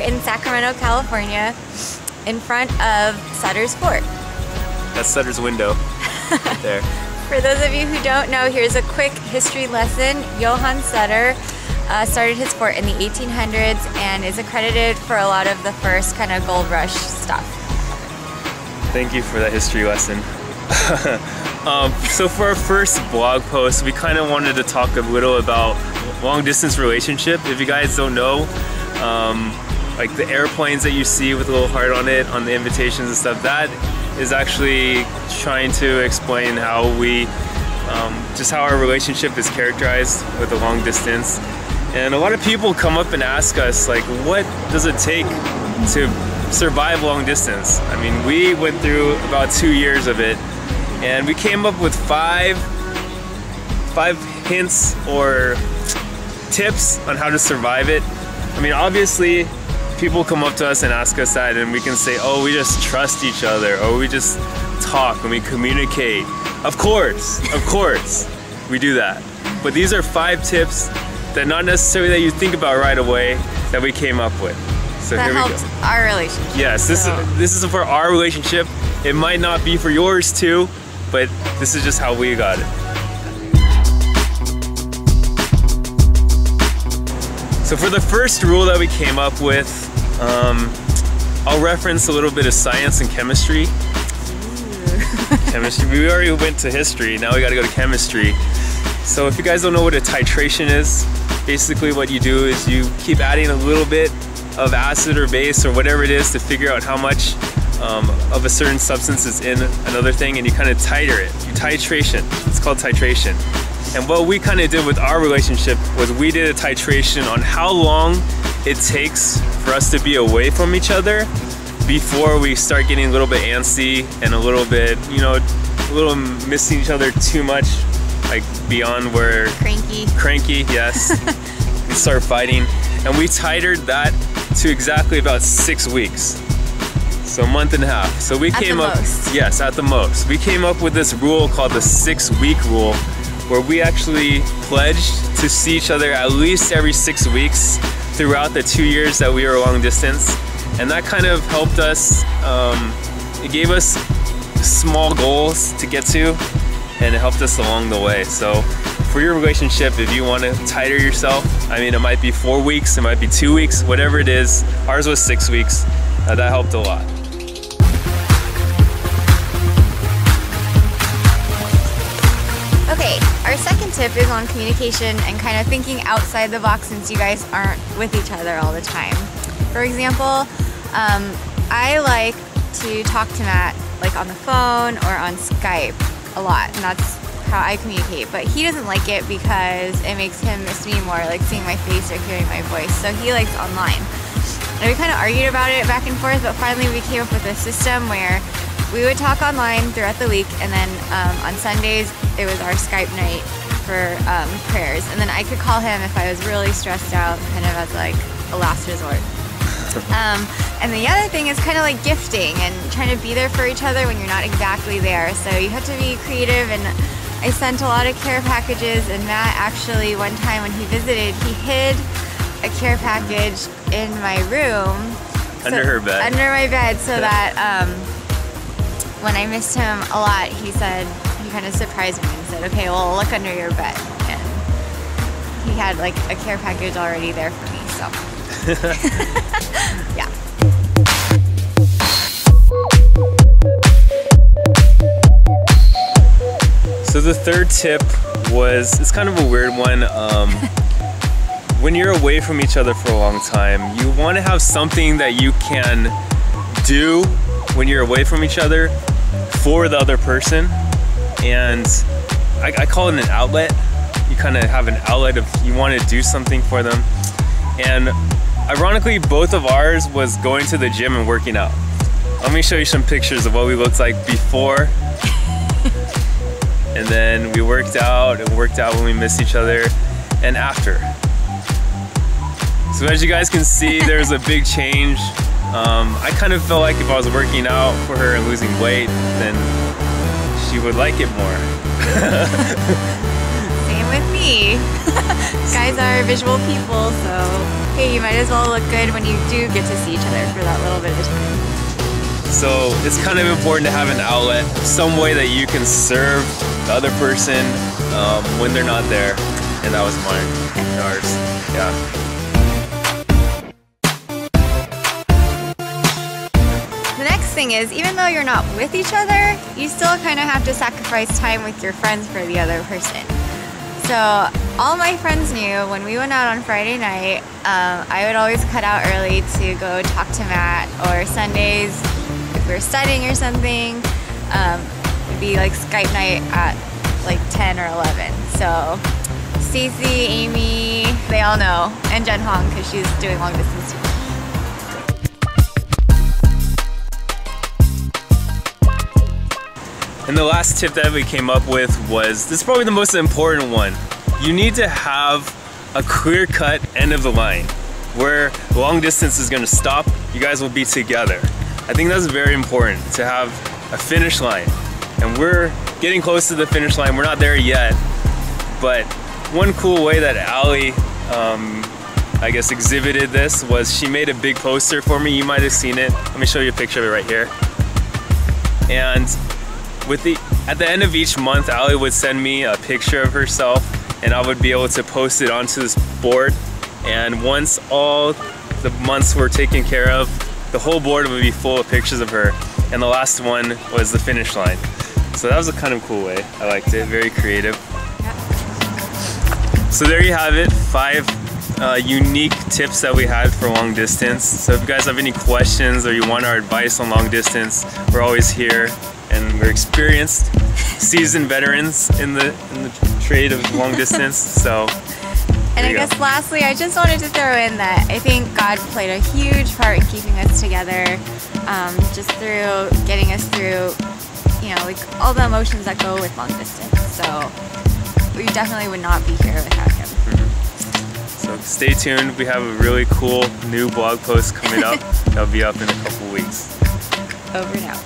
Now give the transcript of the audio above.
in Sacramento, California, in front of Sutter's Fort. That's Sutter's window, right there. For those of you who don't know, here's a quick history lesson. Johann Sutter started his fort in the 1800s and is accredited for a lot of the first kind of gold rush stuff. Thank you for that history lesson. So for our first blog post, we kind of wanted to talk a little about long distance relationship. If you guys don't know, like the airplanes that you see with a little heart on it, on the invitations and stuff, that is actually trying to explain how we, just how our relationship is characterized with the long distance. And a lot of people come up and ask us, like, what does it take to survive long distance? I mean, we went through about 2 years of it, and we came up with five hints or tips on how to survive it. I mean, obviously, people come up to us and ask us that, and we can say, oh, we just trust each other, or we just talk and we communicate. Of course, we do that. But these are 5 tips that not necessarily that you think about right away that we came up with. So that here we go. helps our relationship. Yes, this is for our relationship. It might not be for yours too, but this is just how we got it. So for the first rule that we came up with, I'll reference a little bit of science and chemistry. Chemistry, we already went to history, now we gotta go to chemistry. So if you guys don't know what a titration is, basically what you do is you keep adding a little bit of acid or base or whatever it is to figure out how much of a certain substance is in another thing, and you kind of titer it. Titration, it's called titration. And what we kind of did with our relationship was we did a titration on how long it takes for us to be away from each other before we start getting a little bit antsy and a little bit, you know, a little missing each other too much, like beyond where... Cranky, yes. We start fighting. And we titered that to exactly about 6 weeks. So a month and a half. So we came up... Yes, at the most. We came up with this rule called the 6-week rule, where we actually pledged to see each other at least every 6 weeks throughout the 2 years that we were long distance. And that kind of helped us, it gave us small goals to get to, and it helped us along the way. So for your relationship, if you want to titer yourself, I mean, it might be 4 weeks, it might be 2 weeks, whatever it is. Ours was 6 weeks. That helped a lot. Okay, our second tip is on communication and kind of thinking outside the box since you guys aren't with each other all the time. For example, I like to talk to Matt like on the phone or on Skype a lot, and that's how I communicate, but he doesn't like it because it makes him miss me more, like seeing my face or hearing my voice, so he likes online. And we kind of argued about it back and forth, but finally we came up with a system where we would talk online throughout the week, and then on Sundays it was our Skype night for prayers, and then I could call him if I was really stressed out, kind of as like a last resort. And the other thing is kind of like gifting and trying to be there for each other when you're not exactly there. So you have to be creative, and I sent a lot of care packages, and Matt actually one time when he visited, he hid a care package in my room. Under her bed. Under my bed, so that when I missed him a lot, he said, he kind of surprised me and said, okay, well, look under your bed. And he had like a care package already there for me, so. Yeah. So the third tip was, it's kind of a weird one. When you're away from each other for a long time, you want to have something that you can do when you're away from each other for the other person. And I call it an outlet. You kind of have an outlet of, you want to do something for them. And ironically, both of ours was going to the gym and working out. Let me show you some pictures of what we looked like before. And then we worked out when we missed each other, and after. So as you guys can see, there's a big change. I kind of felt like if I was working out for her and losing weight, then she would like it more. Same same with me. Guys are visual people, so hey, you might as well look good when you do get to see each other for that little bit of time. So it's kind of important to have an outlet, some way that you can serve the other person when they're not there. And that was mine, and ours, yeah. The next thing is, even though you're not with each other, you still kind of have to sacrifice time with your friends for the other person. So all my friends knew when we went out on Friday night, I would always cut out early to go talk to Matt, or Sundays, if we were studying or something, it'd be like Skype night at like 10 or 11. So Stacy, Amy, they all know, and Jen Hong, because she's doing long distance too. And the last tip that we came up with was, this is probably the most important one. You need to have a clear-cut end of the line where long distance is gonna stop, you guys will be together. I think that's very important, to have a finish line. And we're getting close to the finish line, we're not there yet, but one cool way that Allie, I guess, exhibited this was she made a big poster for me. You might have seen it. Let me show you a picture of it right here. And at the end of each month, Allie would send me a picture of herself, and I would be able to post it onto this board. And once all the months were taken care of, the whole board would be full of pictures of her. And the last one was the finish line. So that was a kind of cool way. I liked it, very creative. So there you have it, 5 unique tips that we had for long distance. So if you guys have any questions or you want our advice on long distance, we're always here, and we're experienced, seasoned veterans in the trade of long distance. So. And I guess lastly, I just wanted to throw in that I think God played a huge part in keeping us together, just through getting us through, you know, like all the emotions that go with long distance. So we definitely would not be here without him. So stay tuned. We have a really cool new blog post coming up. That'll be up in a couple weeks. Over now.